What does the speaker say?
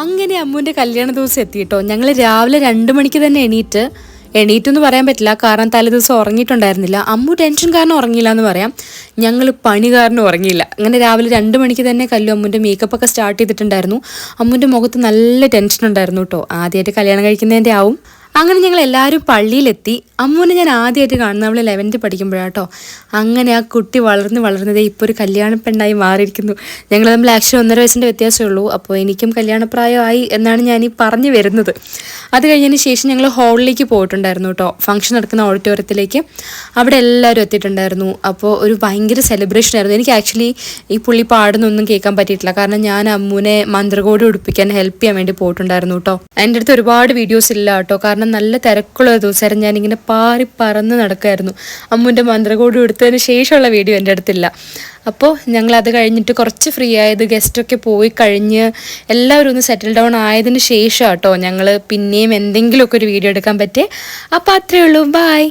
അങ്ങനെ അമ്മുവിൻ്റെ കല്യാണ ദിവസം എത്തിയിട്ടോ. ഞങ്ങൾ രാവിലെ 2 മണിക്ക് തന്നെ എണീറ്റെന്ന് പറയാൻ പറ്റില്ല, കാരണം തലേ ദിവസം ഉറങ്ങിയിട്ടുണ്ടായിരുന്നില്ല. അമ്മു ടെൻഷൻ കാരണം ഉറങ്ങിയില്ല എന്ന് പറയാം, ഞങ്ങൾ പണി കാരണം ഉറങ്ങിയില്ല. അങ്ങനെ രാവിലെ 2 മണിക്ക് തന്നെ കല്ലു അമ്മുവിൻ്റെ മേക്കപ്പ് ഒക്കെ സ്റ്റാർട്ട് ചെയ്തിട്ടുണ്ടായിരുന്നു. അമ്മുവിൻ്റെ മുഖത്ത് നല്ല ടെൻഷൻ ഉണ്ടായിരുന്നു കേട്ടോ, ആദ്യമായിട്ട് കല്യാണം കഴിക്കുന്നതിൻ്റെ ആവും. അങ്ങനെ ഞങ്ങൾ എല്ലാവരും പള്ളിയിലെത്തി. അമ്മുവിനെ ഞാൻ ആദ്യമായിട്ട് കാണുന്നത് അവൾ 11th പഠിക്കുമ്പോഴാട്ടോ. അങ്ങനെ ആ കുട്ടി വളർന്നതേ ഇപ്പോൾ ഒരു കല്യാണ പെണ്ണായി മാറിയിരിക്കുന്നു. ഞങ്ങൾ തമ്മിൽ ആക്ച്വലി 1.5 വയസ്സിൻ്റെ വ്യത്യാസമേ ഉള്ളൂ. അപ്പോൾ എനിക്കും കല്യാണപ്രായമായി എന്നാണ് ഞാൻ ഈ പറഞ്ഞു വരുന്നത്. അത് കഴിഞ്ഞതിന് ശേഷം ഞങ്ങൾ ഹാളിലേക്ക് പോയിട്ടുണ്ടായിരുന്നു കേട്ടോ, ഫംഗ്ഷൻ നടക്കുന്ന ഓഡിറ്റോറിയത്തിലേക്ക്. അവിടെ എല്ലാവരും എത്തിയിട്ടുണ്ടായിരുന്നു. അപ്പോൾ ഒരു ഭയങ്കര സെലിബ്രേഷൻ ആയിരുന്നു. എനിക്ക് ആക്ച്വലി ഈ പുള്ളി പാടുന്നൊന്നും കേൾക്കാൻ പറ്റിയിട്ടില്ല, കാരണം ഞാൻ അമ്മുവിനെ മന്ത്രകോടി ഉടുപ്പിക്കാൻ ഹെൽപ്പ് ചെയ്യാൻ വേണ്ടി പോയിട്ടുണ്ടായിരുന്നു കേട്ടോ. എൻ്റെ അടുത്ത് ഒരുപാട് വീഡിയോസ് ഇല്ല കേട്ടോ, കാരണം നല്ല തിരക്കുള്ള ദിവസമായിരുന്നു. ഞാനിങ്ങനെ പാറി പറന്ന് നടക്കുമായിരുന്നു. അമ്മുവിൻ്റെ മന്ത്രകോടി എടുത്തതിന് ശേഷമുള്ള വീഡിയോ എൻ്റെ അടുത്തില്ല. അപ്പോൾ ഞങ്ങൾ അത് കഴിഞ്ഞിട്ട് കുറച്ച് ഫ്രീ ആയത്, ഗസ്റ്റൊക്കെ പോയി കഴിഞ്ഞ് എല്ലാവരും ഒന്ന് സെറ്റിൽ ഡൗൺ ആയതിന് ശേഷം കേട്ടോ ഞങ്ങൾ പിന്നെയും എന്തെങ്കിലുമൊക്കെ ഒരു വീഡിയോ എടുക്കാൻ പറ്റേ. അപ്പോൾ അത്രയേ ഉള്ളൂ, ബൈ.